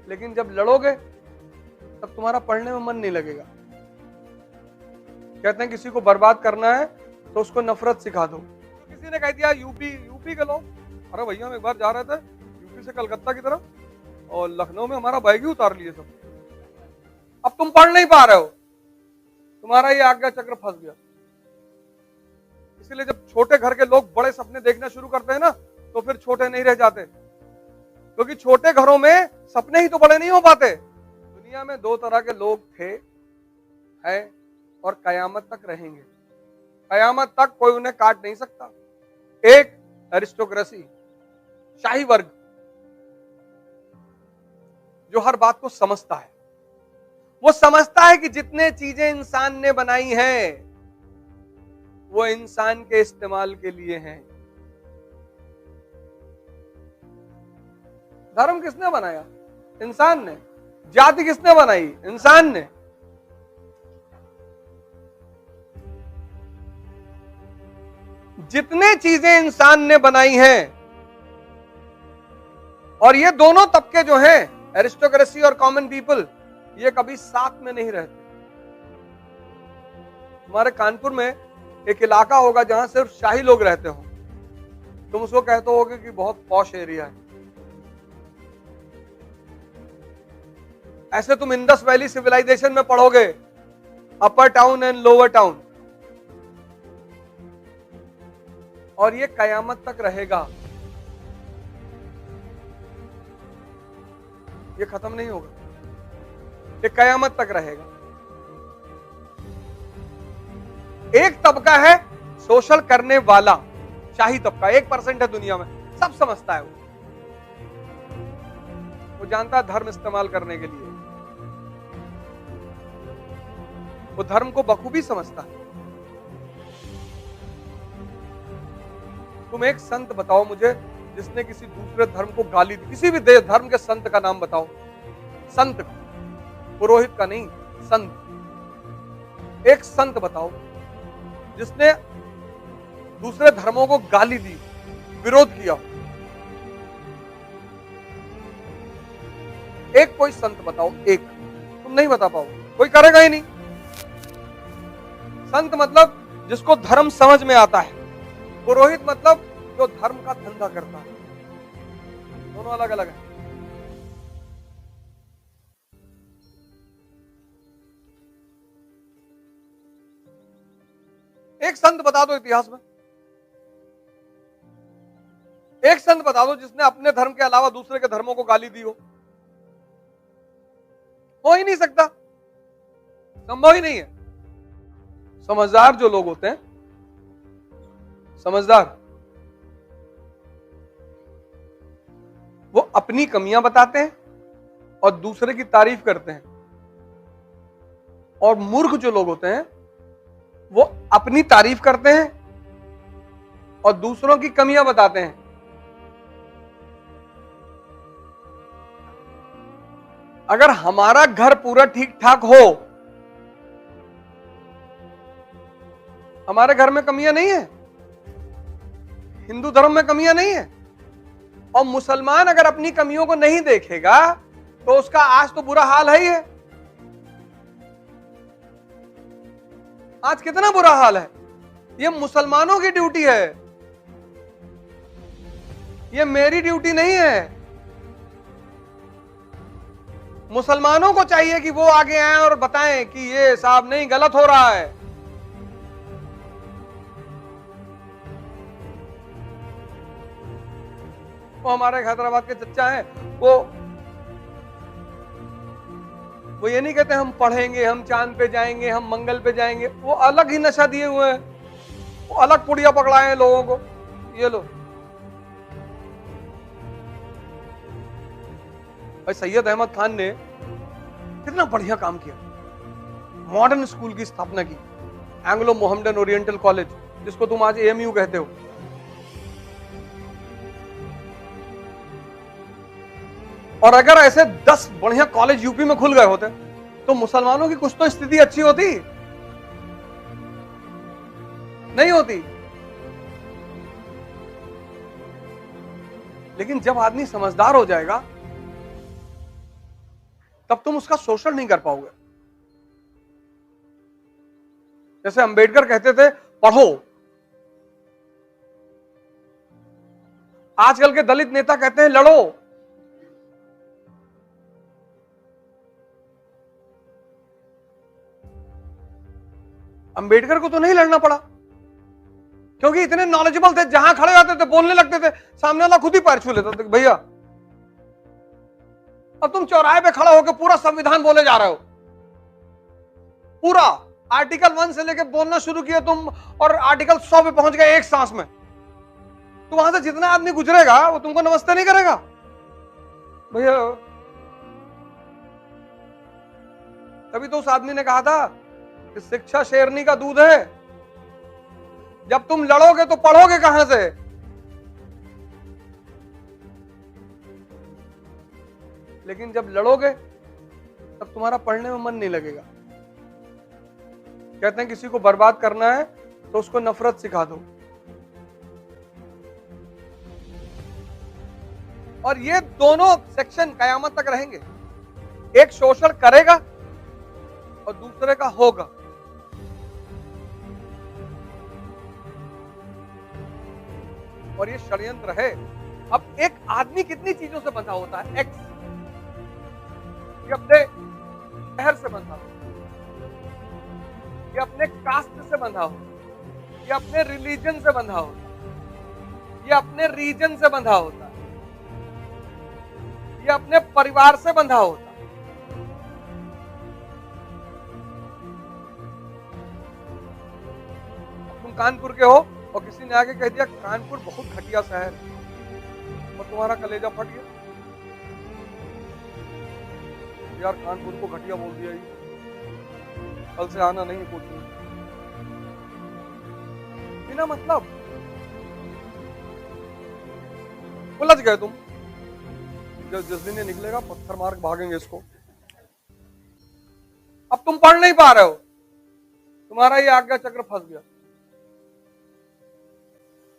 लेकिन जब लड़ोगे तब तुम्हारा पढ़ने में मन नहीं लगेगा। कहते हैं किसी को बर्बाद करना है तो उसको नफरत सिखा दो। किसी ने कह दिया यूपी के लोग, अरे भैया हम एक बार जा रहे थे यूपी से कलकत्ता की तरफ और लखनऊ में हमारा बैग ही उतार लिए सब। अब तुम पढ़ नहीं पा रहे हो, तुम्हारा ये आज्ञा चक्र फंस गया। इसलिए जब छोटे घर के लोग बड़े सपने देखना शुरू करते हैं ना, तो फिर छोटे नहीं रह जाते, क्योंकि छोटे घरों में सपने ही तो बड़े नहीं हो पाते। दुनिया में दो तरह के लोग थे, हैं और कयामत तक रहेंगे। कयामत तक कोई उन्हें काट नहीं सकता। एक एरिस्टोक्रेसी, शाही वर्ग, जो हर बात को समझता है। वो समझता है कि जितने चीजें इंसान ने बनाई हैं वो इंसान के इस्तेमाल के लिए हैं। धर्म किसने बनाया? इंसान ने। जाति किसने बनाई? इंसान ने। जितने चीजें इंसान ने बनाई हैं, और ये दोनों तबके जो हैं, एरिस्टोक्रेसी और कॉमन पीपल, ये कभी साथ में नहीं रहते। हमारे कानपुर में एक इलाका होगा जहां सिर्फ शाही लोग रहते हो, तुम उसको कहते होगे कि बहुत पॉश एरिया है। ऐसे तुम इंडस वैली सिविलाइजेशन में पढ़ोगे, अपर टाउन एंड लोअर टाउन, और ये कयामत तक रहेगा, ये खत्म नहीं होगा, ये कयामत तक रहेगा। एक तबका है सोशल करने वाला, शाही तबका, 1% है दुनिया में, सब समझता है। वो जानता है धर्म इस्तेमाल करने के लिए, वो धर्म को बखूबी समझता है। तुम एक संत बताओ मुझे जिसने किसी दूसरे धर्म को गाली दी, किसी भी धर्म के संत का नाम बताओ। संत, पुरोहित का नहीं, संत। एक संत बताओ जिसने दूसरे धर्मों को गाली दी, विरोध किया। एक कोई संत बताओ, एक। तुम नहीं बता पाओ, कोई करेगा ही नहीं। संत मतलब जिसको धर्म समझ में आता है, पुरोहित मतलब जो धर्म का धंधा करता है। दोनों अलग अलग है। एक संत बता दो इतिहास में, एक संत बता दो जिसने अपने धर्म के अलावा दूसरे के धर्मों को गाली दी हो ही नहीं सकता, संभव ही नहीं है। समझदार जो लोग होते हैं, समझदार, वो अपनी कमियां बताते हैं और दूसरे की तारीफ करते हैं। और मूर्ख जो लोग होते हैं वो अपनी तारीफ करते हैं और दूसरों की कमियां बताते हैं। अगर हमारा घर पूरा ठीक ठाक हो, हमारे घर में कमियां नहीं है, हिंदू धर्म में कमियां नहीं है, और मुसलमान अगर अपनी कमियों को नहीं देखेगा तो उसका आज तो बुरा हाल है ही है। आज कितना बुरा हाल है। ये मुसलमानों की ड्यूटी है, ये मेरी ड्यूटी नहीं है। मुसलमानों को चाहिए कि वो आगे आए और बताएं कि ये साहब नहीं, गलत हो रहा है। वो हमारे हैदराबाद के चच्चा हैं, वो ये नहीं कहते हम पढ़ेंगे, हम चांद पे जाएंगे, हम मंगल पे जाएंगे। वो अलग ही नशा दिए हुए हैं, वो अलग पुड़िया पकड़ाए हैं लोगों को। ये लो भाई, सैयद अहमद खान ने कितना बढ़िया काम किया, मॉडर्न स्कूल की स्थापना की, एंग्लो मोहम्मडन ओरिएंटल कॉलेज, जिसको तुम आज एएमयू कहते हो। और अगर ऐसे 10 बढ़िया कॉलेज यूपी में खुल गए होते तो मुसलमानों की कुछ तो स्थिति अच्छी होती, नहीं होती। लेकिन जब आदमी समझदार हो जाएगा तब तुम उसका शोषण नहीं कर पाओगे। जैसे अंबेडकर कहते थे पढ़ो, आजकल के दलित नेता कहते हैं लड़ो। अंबेडकर को तो नहीं लड़ना पड़ा क्योंकि इतने नॉलेजेबल थे, जहां खड़े होते थे बोलने लगते थे, सामने वाला खुद ही पैर छू लेता था भैया। अब तुम चौराहे पे खड़ा होकर पूरा संविधान बोले जा रहे हो, पूरा आर्टिकल 1 से लेके बोलना शुरू किया तुम और आर्टिकल 100 पे पहुंच गए एक सांस में। तो वहां से जितना आदमी गुजरेगा वो तुमको नमस्ते नहीं करेगा भैया। तभी तो उस आदमी ने कहा था कि शिक्षा शेरनी का दूध है, जब तुम लड़ोगे तो पढ़ोगे कहां से। लेकिन जब लड़ोगे तब तुम्हारा पढ़ने में मन नहीं लगेगा। कहते हैं किसी को बर्बाद करना है तो उसको नफरत सिखा दो। और ये दोनों सेक्शन कयामत तक रहेंगे, एक शोषण करेगा और दूसरे का होगा। और ये षड्यंत्र है। अब एक आदमी कितनी चीजों से बंधा होता है, एक्स, ये अपने शहर से बंधा हो, ये अपने कास्ट से बंधा हो, ये अपने रिलीजन से बंधा होता है, ये अपने रीजन से बंधा होता है, ये अपने परिवार से बंधा होता है। तुम कानपुर के हो और किसी ने आके कह दिया कानपुर बहुत घटिया शहर है और तुम्हारा कलेजा फट गया, यार कानपुर को घटिया बोल दिया, कल से आना नहीं कोचिंग, बिना मतलब उलझ गए तुम। जिस दिन ये निकलेगा पत्थर मार भागेंगे इसको। अब तुम पढ़ नहीं पा रहे हो, तुम्हारा ये आज्ञा चक्र फंस गया।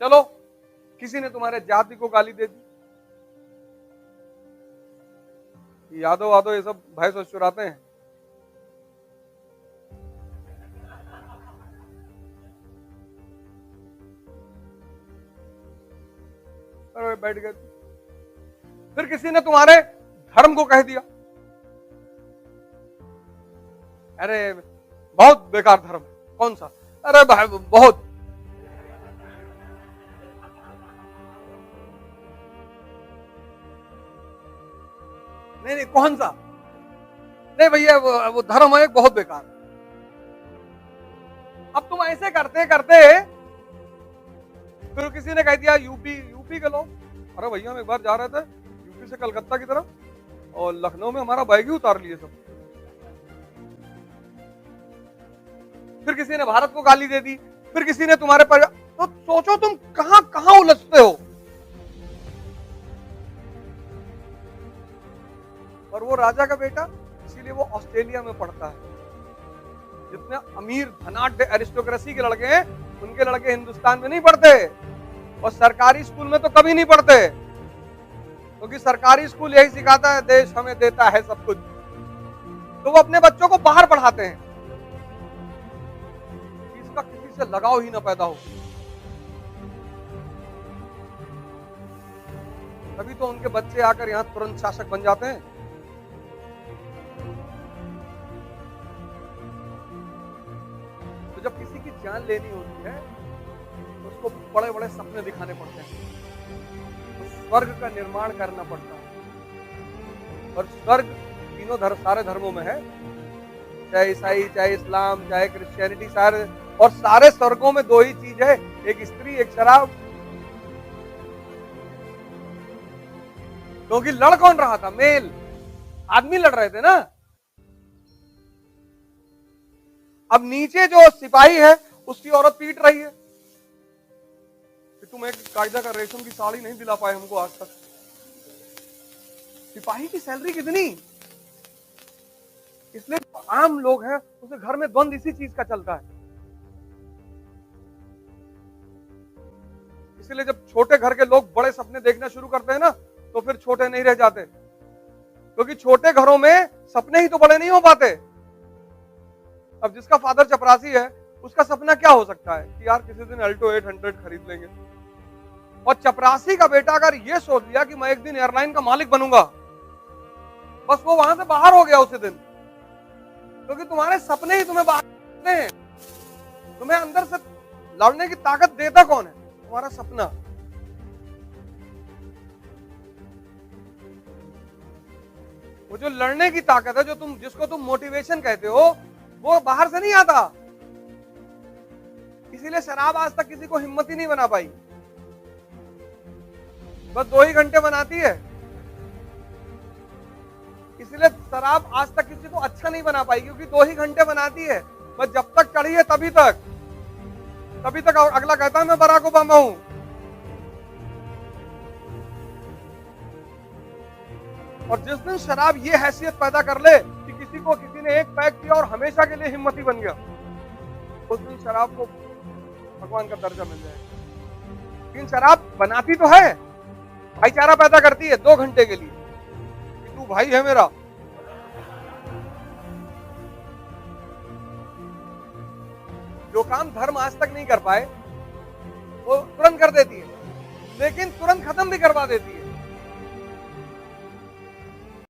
चलो किसी ने तुम्हारे जाति को गाली दे दी, यादव वादव ये सब भैंस चुराते हैं, अरे बैठ गए। फिर किसी ने तुम्हारे धर्म को कह दिया, अरे बहुत बेकार धर्म, कौन सा, अरे भाई बहुत, नहीं नहीं कौन सा, नहीं भैया वो धर्म है बहुत बेकार। अब तुम ऐसे करते करते फिर किसी ने कह दिया यूपी के लोग, अरे भैया हम एक बार जा रहे थे यूपी से कलकत्ता की तरफ और लखनऊ में हमारा बैग ही उतार लिए सब। फिर किसी ने भारत को गाली दे दी, फिर किसी ने तुम्हारे परिवार, तो सोचो तुम कहां कहां उलझते हो। और वो राजा का बेटा, इसीलिए वो ऑस्ट्रेलिया में पढ़ता है। जितने अमीर धनाढ्य एरिस्टोक्रेसी के लड़के हैं उनके लड़के हिंदुस्तान में नहीं पढ़ते और सरकारी स्कूल में तो कभी नहीं पढ़ते, क्योंकि सरकारी स्कूल यही सिखाता है देश हमें देता है सब कुछ, तो वो अपने बच्चों को बाहर पढ़ाते हैं, इसका किसी से लगाव ही ना पैदा हो। तभी तो उनके बच्चे आकर यहां तुरंत शासक बन जाते हैं। तो जब किसी की जान लेनी होती है तो उसको बड़े बड़े सपने दिखाने पड़ते हैं, तो स्वर्ग का निर्माण करना पड़ता है। और स्वर्ग तीनों सारे धर्मों में है, चाहे ईसाई, चाहे इस्लाम, चाहे क्रिश्चियनिटी, सारे, और सारे स्वर्गों में दो ही चीज है, एक स्त्री एक शराब। क्योंकि लड़ कौन रहा था, मेल आदमी लड़ रहे थे ना। अब नीचे जो सिपाही है उसकी औरत पीट रही है कि तुम एक कायदा का रेशम की साड़ी नहीं दिला पाए हमको आज तक। सिपाही की सैलरी कितनी, इसलिए आम लोग हैं उसे घर में द्वंद इसी चीज का चलता है। इसलिए जब छोटे घर के लोग बड़े सपने देखना शुरू करते हैं ना तो फिर छोटे नहीं रह जाते। क्योंकि छोटे घरों में सपने ही तो बड़े नहीं हो पाते। अब जिसका फादर चपरासी है, उसका सपना क्या हो सकता है कि यार किसी दिन अल्टो 800 खरीद लेंगे। और चपरासी का बेटा अगर ये सोच लिया कि मैं एक दिन एयरलाइन का मालिक बनूंगा, बस वो वहां से बाहर हो गया उसी दिन। क्योंकि तुम्हारे सपने ही तुम्हें बाहर करते हैं। तुम्हें अंदर से लड़ने की ताकत देता कौन है? तुम्हारा सपना। वो जो लड़ने की ताकत है, जो जिसको तुम मोटिवेशन कहते हो, वो बाहर से नहीं आता। इसीलिए शराब आज तक किसी को हिम्मत ही नहीं बना पाई। बस 2 ही घंटे बनाती है। इसीलिए शराब आज तक किसी को अच्छा नहीं बना पाई, क्योंकि 2 ही घंटे बनाती है। बस जब तक चढ़ी है तभी तक अगला कहता है मैं बराक ओबामा हूं। और जिस दिन शराब ये हैसियत पैदा कर ले कि किसी ने एक पैक किया और हमेशा के लिए हिम्मती बन गया, उस दिन शराब को भगवान का दर्जा मिल जाएगा। लेकिन शराब बनाती तो है, भाईचारा पैदा करती है 2 घंटे के लिए कि तू भाई है मेरा। जो काम धर्म आज तक नहीं कर पाए, वो तुरंत कर देती है, लेकिन तुरंत खत्म भी करवा देती है।